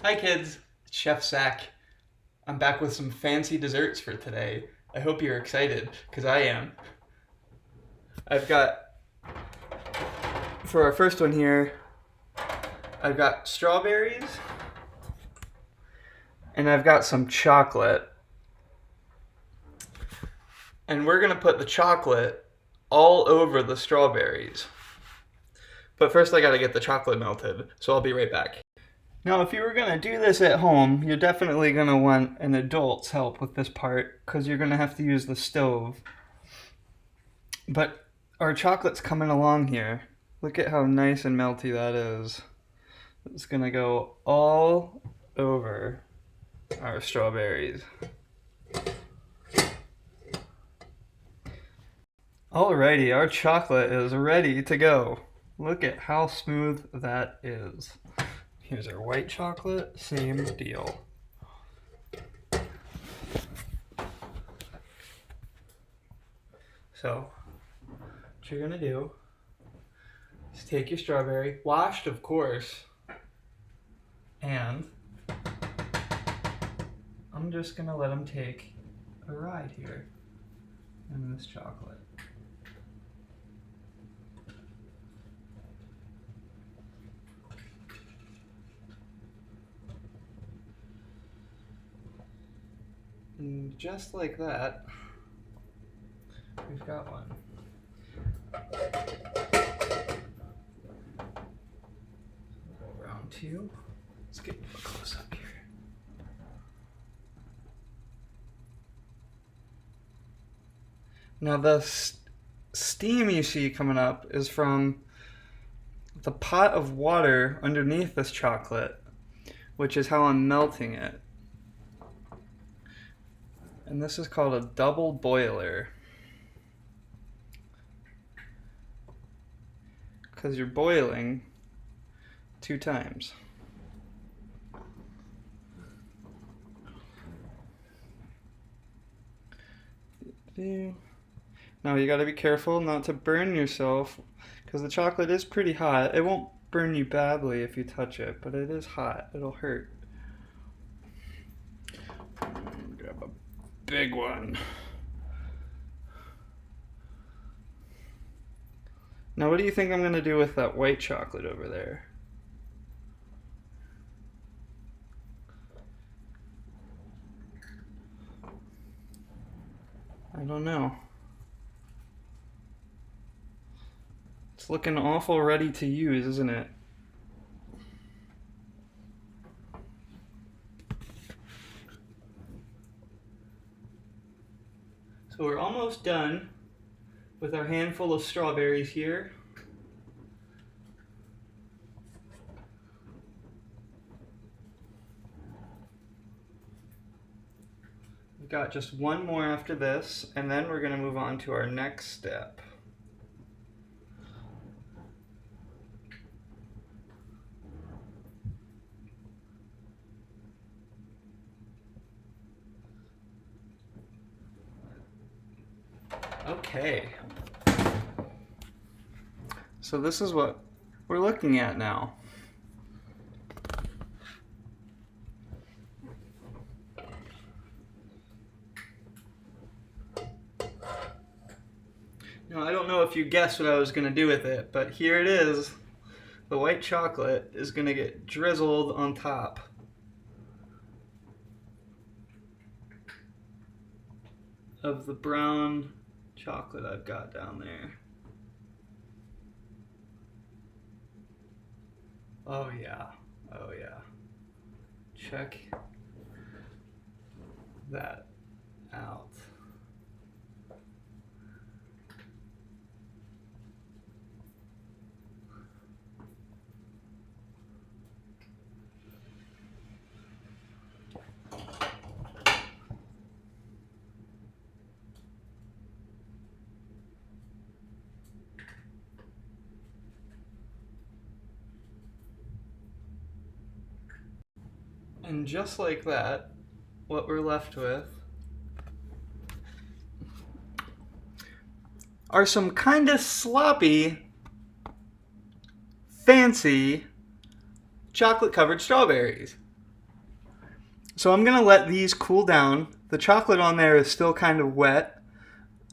Hi kids, it's Chef Zak. I'm back with some fancy desserts for today. I hope you're excited, because I am. I've got, for our first one here, I've got strawberries, and I've got some chocolate. And we're gonna put the chocolate all over the strawberries. But first I gotta get the chocolate melted, so I'll be right back. Now, if you were going to do this at home, you're definitely going to want an adult's help with this part because you're going to have to use the stove. But our chocolate's coming along here. Look at how nice and melty that is. It's going to go all over our strawberries. Alrighty, our chocolate is ready to go. Look at how smooth that is. Here's our white chocolate, same deal. So, what you're gonna do is take your strawberry, washed of course, and I'm just gonna let them take a ride here in this chocolate. And just like that, we've got one. Round two. Let's get a close up here. Now the steam you see coming up is from the pot of water underneath this chocolate, which is how I'm melting it. And this is called a double boiler. Because you're boiling 2 times. Now you gotta be careful not to burn yourself because the chocolate is pretty hot. It won't burn you badly if you touch it, but it is hot. It'll hurt. Grab a big one. Now what do you think I'm gonna do with that white chocolate over there? I don't know. It's looking awful ready to use, isn't it? So we're almost done with our handful of strawberries here. We've got just one more after this, and then we're going to move on to our next step. Okay. So this is what we're looking at now. Now, I don't know if you guessed what I was going to do with it, but here it is. The white chocolate is going to get drizzled on top. Of the brown chocolate I've got down there. Oh yeah, oh yeah. Check that out. And just like that, what we're left with are some kind of sloppy, fancy chocolate covered strawberries. So I'm going to let these cool down. The chocolate on there is still kind of wet.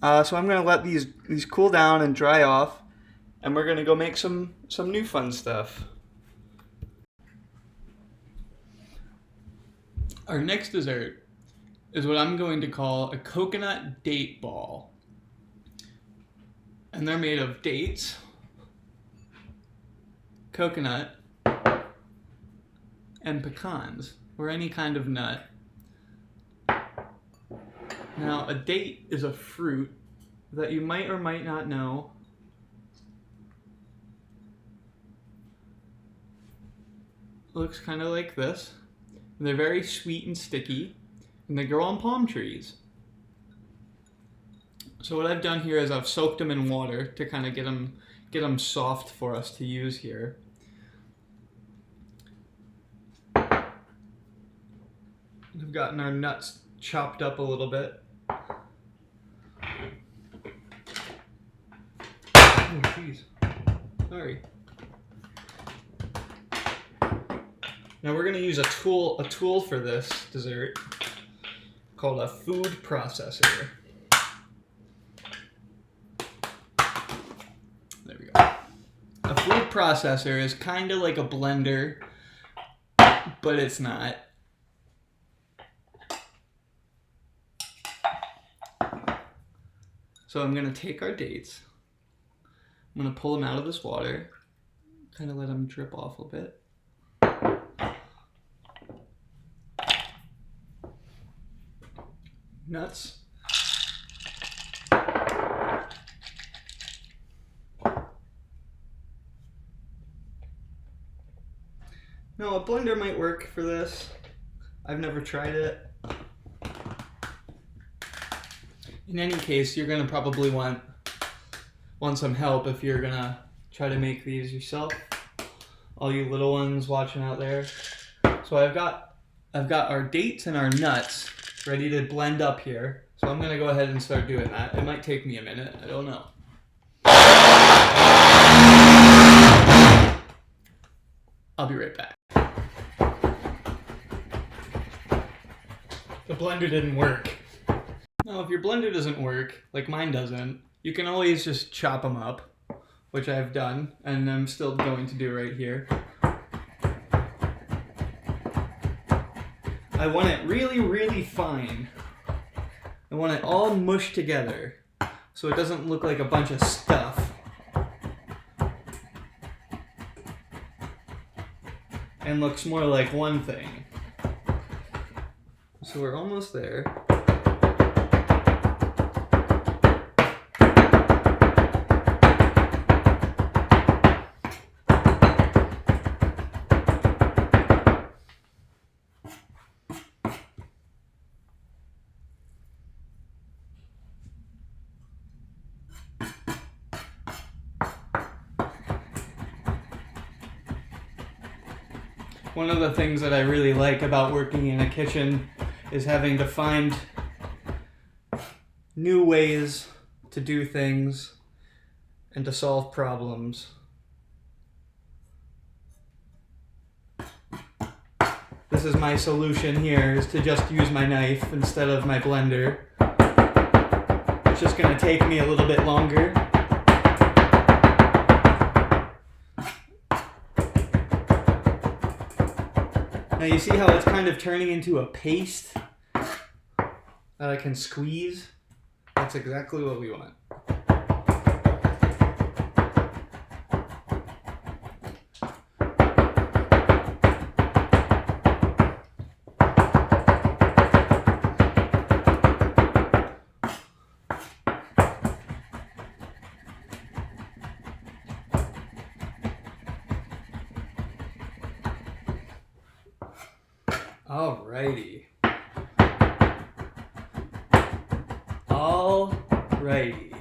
So I'm going to let these cool down and dry off. And we're going to go make some new fun stuff. Our next dessert is what I'm going to call a coconut date ball. And they're made of dates, coconut, and pecans, or any kind of nut. Now, a date is a fruit that you might or might not know. Looks kind of like this. And they're very sweet and sticky, and they grow on palm trees. So what I've done here is I've soaked them in water to kind of get them soft for us to use here. We've gotten our nuts chopped up a little bit. Oh, jeez. Sorry. Now we're going to use a tool for this dessert called a food processor. There we go. A food processor is kind of like a blender, but it's not. So I'm going to take our dates. I'm going to pull them out of this water, kind of let them drip off a bit. Nuts. No, a blender might work for this. I've never tried it. In any case, you're gonna probably want some help if you're gonna try to make these yourself. All you little ones watching out there. So I've got our dates and our nuts ready to blend up here. So I'm gonna go ahead and start doing that. It might take me a minute, I don't know. I'll be right back. The blender didn't work. Now, if your blender doesn't work, like mine doesn't, you can always just chop them up, which I've done, and I'm still going to do right here. I want it really, really fine. I want it all mushed together, so it doesn't look like a bunch of stuff. And looks more like one thing. So we're almost there. One of the things that I really like about working in a kitchen is having to find new ways to do things and to solve problems. This is my solution here, is to just use my knife instead of my blender. It's just going to take me a little bit longer. Now you see how it's kind of turning into a paste that I can squeeze? That's exactly what we want. Alrighty. Alrighty.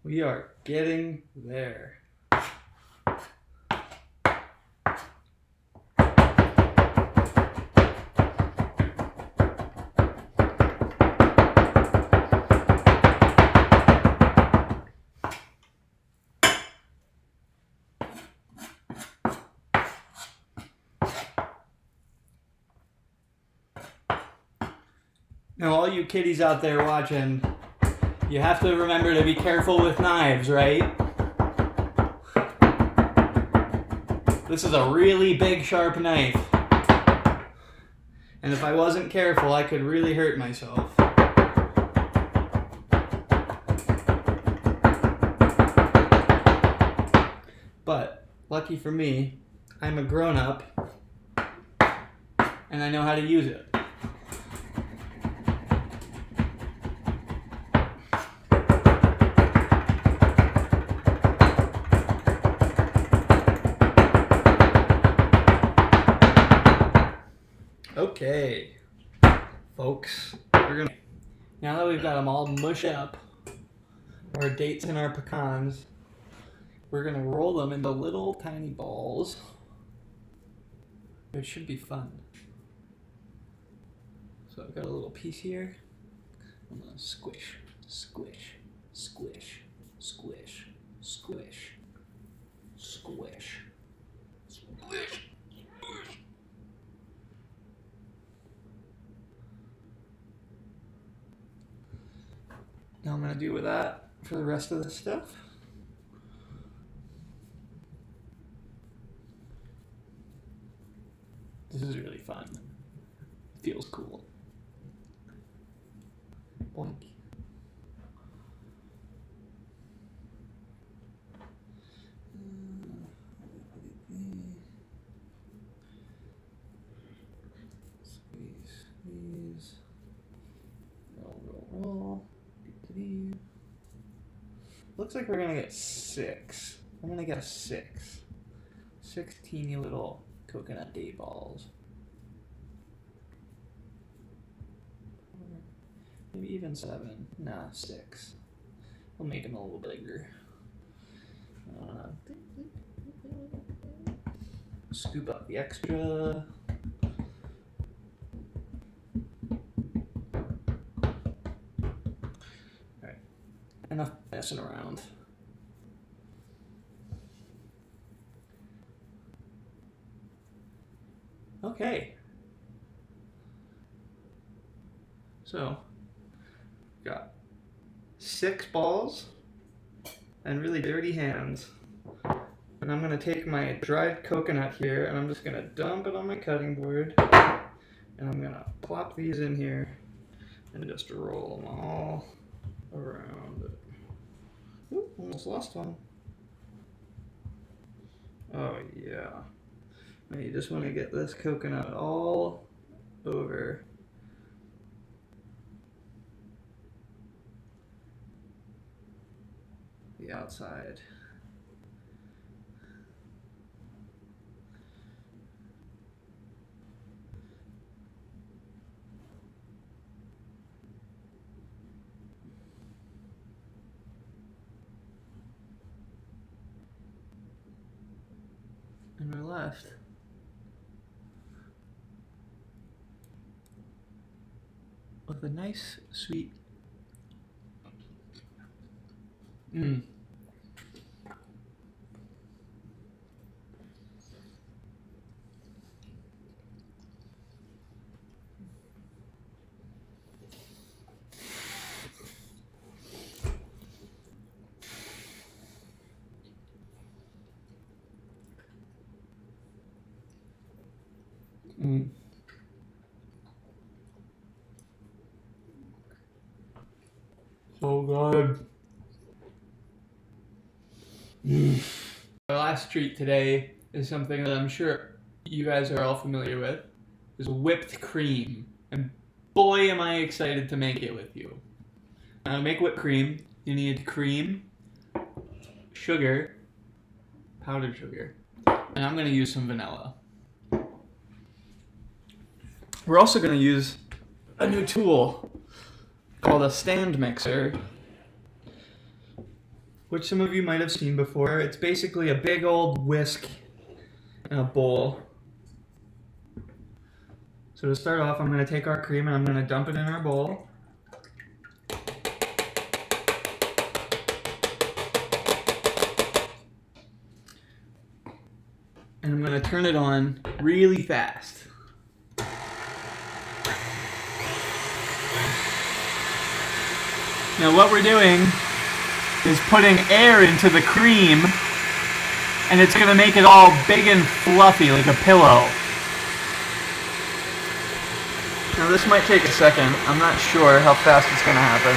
We are getting there. Now, all you kiddies out there watching, you have to remember to be careful with knives, right? This is a really big, sharp knife. And if I wasn't careful, I could really hurt myself. But, lucky for me, I'm a grown-up, and I know how to use it. Okay, folks, now that we've got them all mushed up, our dates and our pecans, we're gonna roll them into little tiny balls. It should be fun. So I've got a little piece here. I'm gonna squish, squish, squish, squish, squish, squish, squish. Now I'm going to do with that for the rest of the stuff. This is really fun. It feels cool. Boink. Squeeze, squeeze. Roll, roll, roll. Looks like we're gonna get 6. I'm gonna get a 6. 6 teeny little coconut day balls. Maybe even 7. Nah, 6. We'll make them a little bigger. Scoop up the extra. Enough messing around. Okay. So, got 6 balls and really dirty hands. And I'm going to take my dried coconut here and I'm just going to dump it on my cutting board. And I'm going to plop these in here and just roll them all around it. Ooh, almost lost one. Oh yeah. Now you just want to get this coconut all over the outside. And we're left with a nice, sweet So good. Our last treat today is something that I'm sure you guys are all familiar with. Is whipped cream. And boy am I excited to make it with you. Now to make whipped cream, you need cream, sugar, powdered sugar, and I'm going to use some vanilla. We're also going to use a new tool called a stand mixer, which some of you might have seen before. It's basically a big old whisk in a bowl. So to start off, I'm going to take our cream and I'm going to dump it in our bowl. And I'm going to turn it on really fast. Now what we're doing is putting air into the cream, and it's going to make it all big and fluffy like a pillow. Now this might take a second. I'm not sure how fast it's going to happen.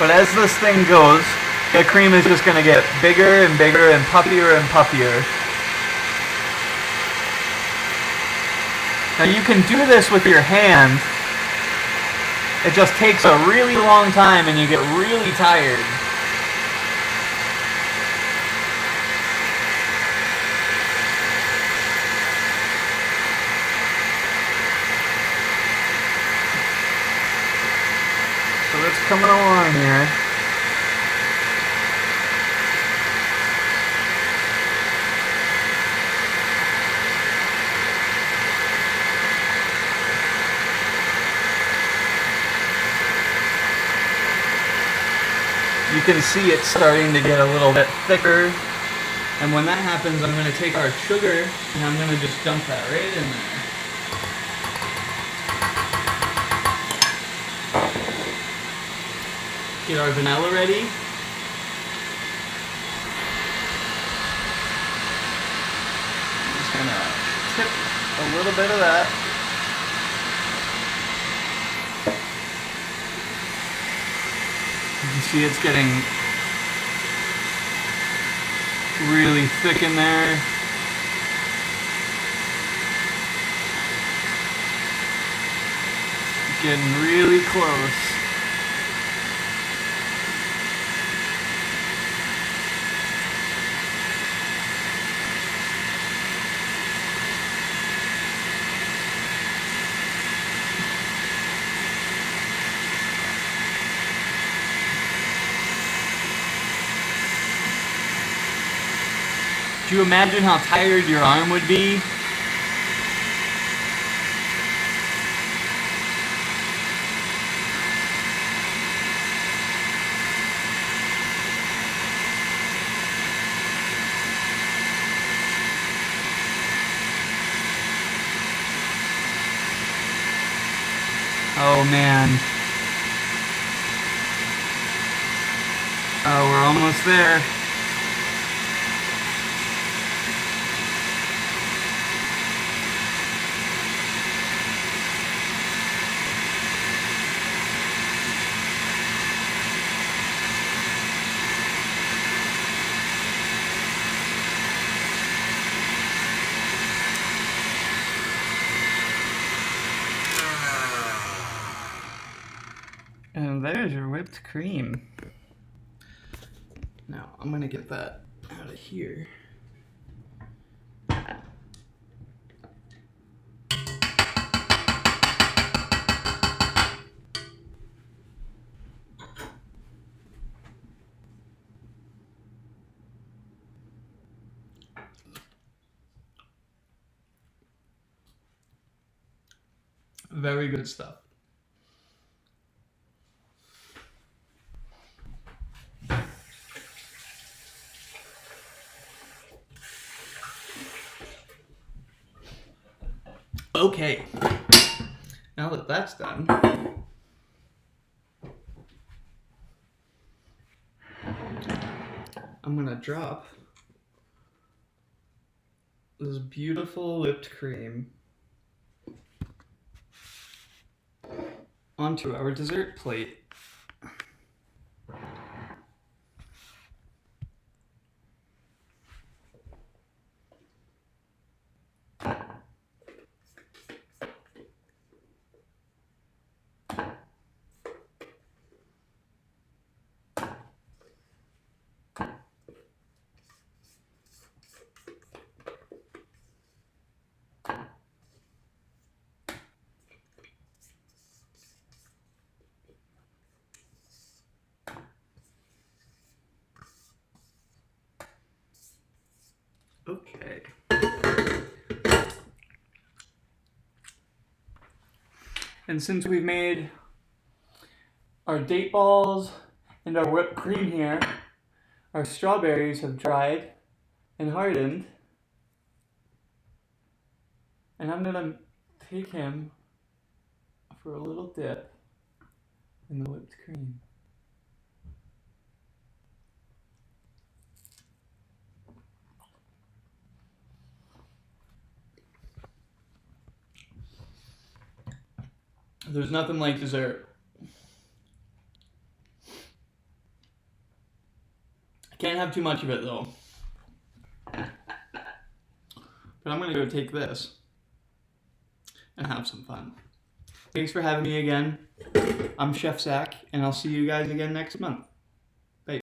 But as this thing goes, the cream is just going to get bigger and bigger and puffier and puffier. Now you can do this with your hand. It just takes a really long time and you get really tired. So it's coming along here. You can see it's starting to get a little bit thicker. And when that happens, I'm going to take our sugar and I'm going to just dump that right in there. Get our vanilla ready. I'm just going to tip a little bit of that. You see it's getting really thick in there. Getting really close. Do you imagine how tired your arm would be? Oh man. Oh, we're almost there. And there's your whipped cream. Now, I'm gonna get that out of here. Very good stuff. Okay, now that that's done, I'm gonna drop this beautiful whipped cream onto our dessert plate. Okay. And since we've made our date balls and our whipped cream here, our strawberries have dried and hardened. And I'm gonna take him for a little dip in the whipped cream. There's nothing like dessert. I can't have too much of it though. But I'm gonna go take this and have some fun. Thanks for having me again. I'm Chef Zak, and I'll see you guys again next month.